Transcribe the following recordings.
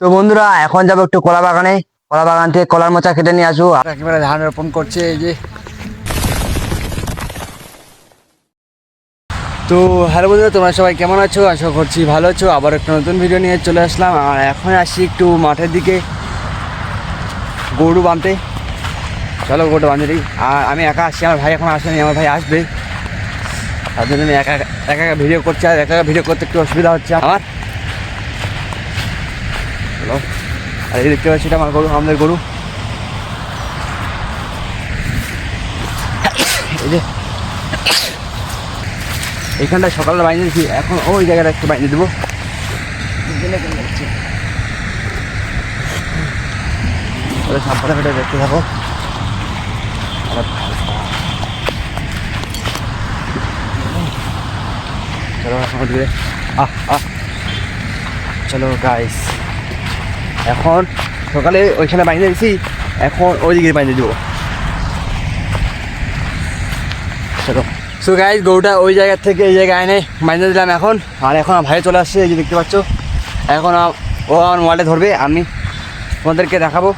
তো বন্ধুরা এখন যাবো একটু কলা বাগানে, কলা বাগান থেকে কলার মোচা কেটে নিয়ে আসবো। একেবারে ধান রোপণ করছে এই যে। তো হ্যালো বন্ধুরা, তোমরা সবাই কেমন আছো? আশা করছি ভালো আছো। আবার একটা নতুন ভিডিও নিয়ে চলে আসলাম। আর এখন আসি একটু মাঠের দিকে গরু বাঁধতে। চলো গরু বাঁধে দিই। আর আমি একা আসছি, আমার ভাই এখন আসেনি, আমার ভাই আসবে। তার জন্য আমি একা একা ভিডিও করছি। আর একা ভিডিও করতে একটু অসুবিধা হচ্ছে আমার। চলো, আর এই দেখতে পাচ্ছি এটা আমার গরু, আমাদের গরু। এই যে এইখানটায় সকালে বাইরে দিচ্ছি, এখন ওই জায়গাটা একটু বাইরে দেবো। সাবধানে ফেটে দেখতে থাকো। চলো এখন দিকে চলো গাইস, এখন সকালে ওইখানে বাইরে দিয়েছি, এখন ওই দিকে বাইরে দেবো। চলো। সো গাইস, গরুটা ওই জায়গা থেকে এই জায়গায় এনে বাইরে দিলাম এখন। আর এখন ভাই চলে আসছে, এই যে দেখতে পাচ্ছ। এখন ও আমার মোবাইলে ধরবে, আমি তোমাদেরকে দেখাবো।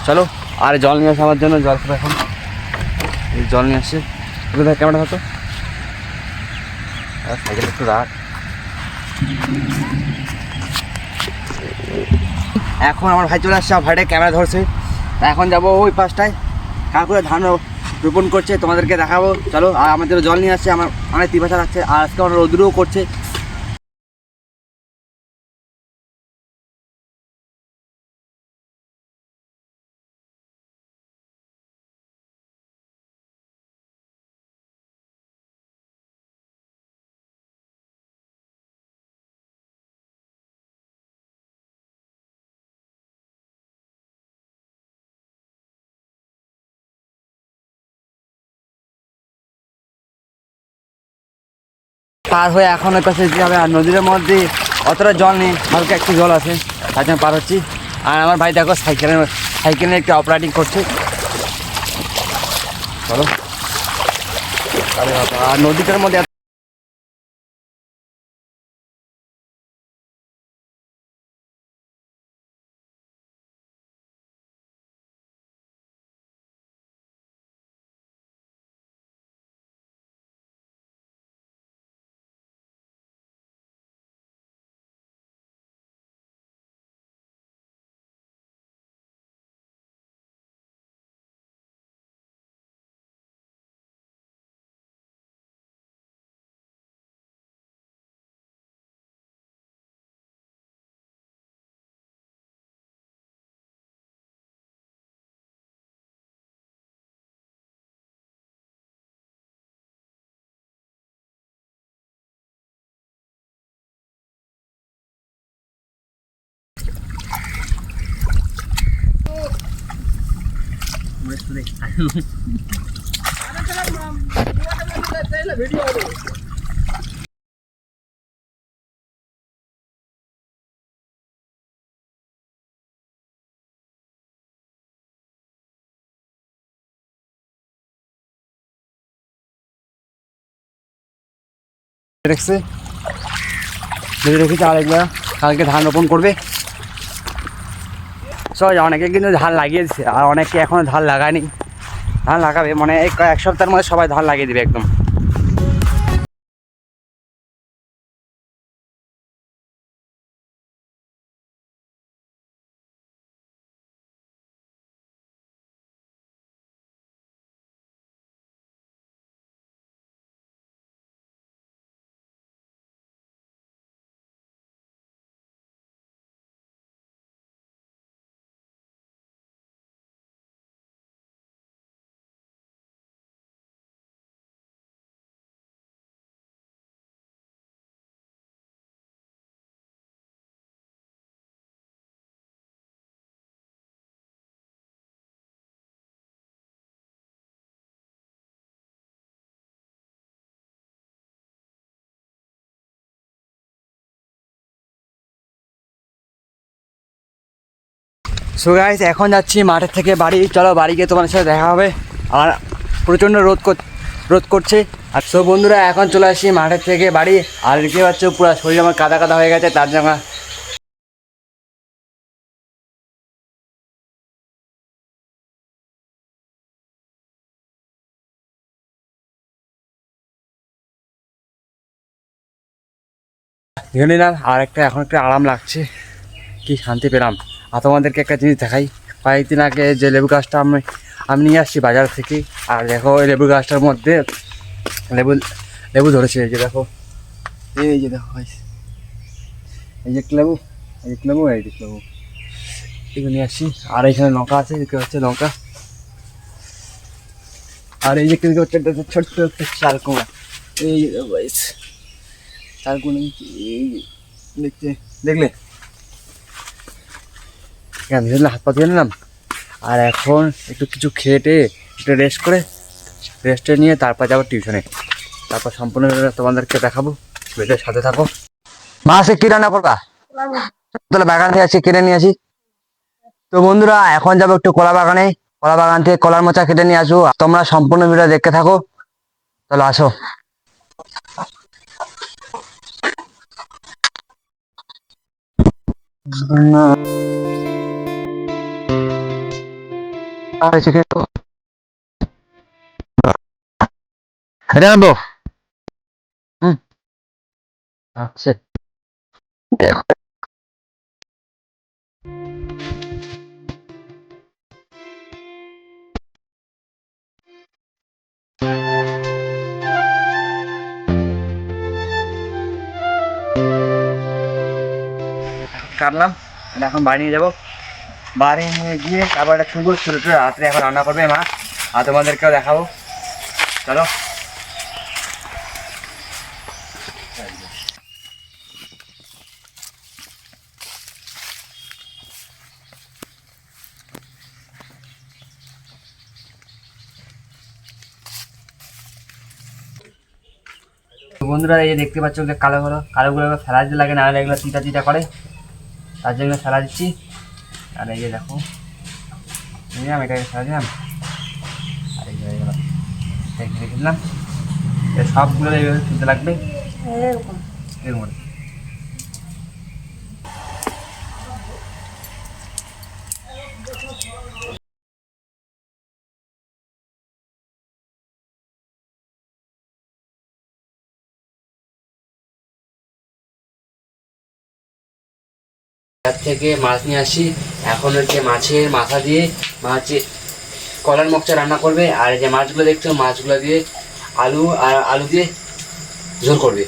চলো। আর জল নিয়ে আসে আমার জন্য, জল খাবো এখন। এই জল নিয়ে আসছে, ক্যামেরা হতো সাইকেল একটু রাখ। এখন আমার ভাই চলে আসছে, আমার ভাইটা ক্যামেরা ধরছে। এখন যাবো ওই পাশটায়, কাকুরা ধান রোপণ করছে, তোমাদেরকে দেখাবো। চলো। আর আমাদের জল নিয়ে আসছে, আমার অনেক পিপাসা লাগছে। আর আজকে আমরা রোদ্রুও করছে। পার হয়ে এখন ওই পাশে যেতে হবে। আর নদীর মধ্যে অতটা জল নেই, হালকা একটু জল আছে, তার জন্য পার হচ্ছি। আর আমার ভাই দেখো সাইকেলে একটু অপারেটিং করছে। চলো। আর নদীটার মধ্যে রেখেছে, রেখেছে। আর এগুলো কালকে ধান রোপণ করবে সবাই। অনেকে কিন্তু ধান লাগিয়ে দিচ্ছে, আর অনেকে এখনো ধান লাগায়নি। ধান লাগাবে মানে এক সপ্তাহের মধ্যে সবাই ধান লাগিয়ে দেবে একদম। সো গাইস, এখন যাচ্ছি মাঠের থেকে বাড়ি। চলো বাড়ি গিয়ে তোমার সাথে দেখা হবে। আর প্রচণ্ড রোদ করছে। আর সো বন্ধুরা, এখন চলে আসছি মাঠের থেকে বাড়ি। আর দেখতে পাচ্ছ পুরো শরীর আমার কাদা কাদা হয়ে গেছে, তার জন্য ধরে নিলাম আর একটা এখন একটা আরাম লাগছে, কি শান্তি পেলাম। আর তোমাদেরকে একটা জিনিস দেখাই, কয়েকদিন আগে যে লেবু গাছটা আমি নিয়ে আসছি বাজার থেকে, আর দেখো ওই লেবু গাছটার মধ্যে লেবু লেবু ধরেছে। এই যে দেখো, এই যে দেখো, এই যে লেবু, এই যে লেবু, এই যে লেবু, এগুলো নিয়ে আসছি। আর এখানে লঙ্কা আছে, দেখতে হচ্ছে লঙ্কা। আর এই যে কিন্তু হচ্ছে ছোট্ট একটা চাল কুমড়া, এই যে চাল কুমড়া, এই দেখতে দেখলে ভেজলে হাত পা ধুয়ে নিলাম। আর এখন একটু কিছু খেটে একটু রেস্ট করে, রেস্টে নিয়ে তারপর যাবো টিউশনে। তারপর সম্পূর্ণ তোমাদেরকে দেখাবো, ভিডিওর সাথে থাকো। মা সে কি রান্না করবা? তাহলে বাগান থেকে আজকে কেটে নিয়ে আসি। তো বন্ধুরা এখন যাবো একটু কলা বাগানে, কলা বাগান থেকে কলার মোচা কেটে নিয়ে আসবো। তোমরা সম্পূর্ণ ভিডিও দেখতে থাকো, তাহলে আসো। এটা আনবো। আচ্ছা, দেখো কাটলাম, এখন বাড়ি নিয়ে যাবো। বাড়ি নিয়ে গিয়ে তারপর একটা সুন্দর ছোটো ছোটো রাত্রে এখন রান্না করবে মা, আর তোমাদেরকেও দেখাবো। চলো। বন্ধুরা এই যে দেখতে পাচ্ছ যে কালোগুলো ফেলা দিতে লাগে, না হলে এগুলো চিটা চিটা করে, তার জন্য ফেলা দিচ্ছি। আর এই যে দেখো নিলাম, এটাকে ফেলা দিলাম। আর এই যে হয়ে গেল, রেখে দিলাম। সবগুলো এইভাবে তুলতে লাগবে এরকম। তার থেকে মাছ নিয়ে আসি, এখন হচ্ছে মাছের মাথা দিয়ে মাছের কলার মোচা রান্না করবে। আর এই যে মাছগুলো দেখছো, মাছগুলো দিয়ে আলু দিয়ে ঝোল করবে।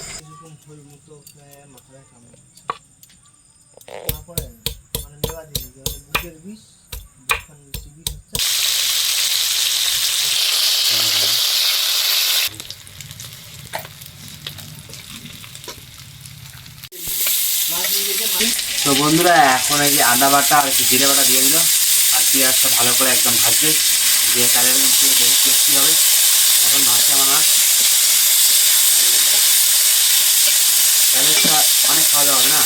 তো বন্ধুরা এখন এই যে আদা বাটা আর জিরে বাটা দিয়ে দিল, আর পেঁয়াজটা ভালো করে একদম ভাজবে, দিয়ে কালের মধ্যে বেশি টেস্টি হবে। এখন মাছে আমার মাছ অনেক খাওয়া দাওয়া হবে না।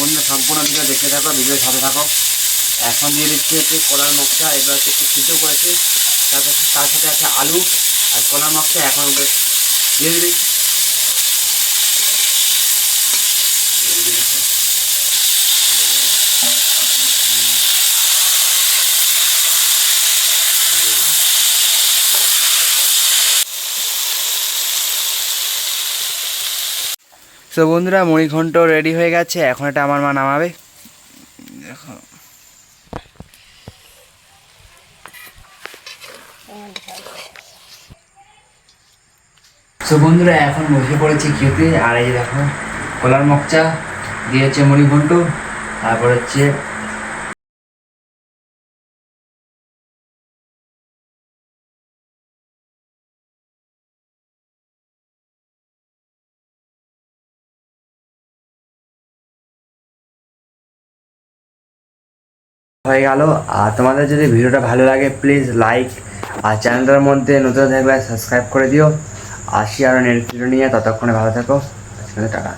বন্ধুরা সম্পূর্ণ ভিডিও দেখতে থাকো, ভিডিওর সাথে থাকো। এখন দিয়ে দিচ্ছি হচ্ছে কলার মোচা, এবার হচ্ছে একটু সিদ্ধ করেছি, তার সাথে আছে আলু আর কলার মোচা। এখন দিয়ে দিবি। তো বন্ধুরা মুড়িঘণ্ট রেডি হয়ে গেছে, এখন এটা আমার মা নামাবে। দেখো তো বন্ধুরা এখন বসে পড়েছি খেতে। আর এই দেখো কলার মোচা দিয়েছে মুড়িঘণ্ট, তারপর হচ্ছে হয়ে গেল। আর তোমাদের যদি ভিডিওটা ভালো লাগে প্লিজ লাইক, আর চ্যানেলটার মধ্যে নতুন থাকলে সাবস্ক্রাইব করে দিও। আসি আরও নেক্সট ভিডিও নিয়ে, ততক্ষণে ভালো থাকো, টাটা।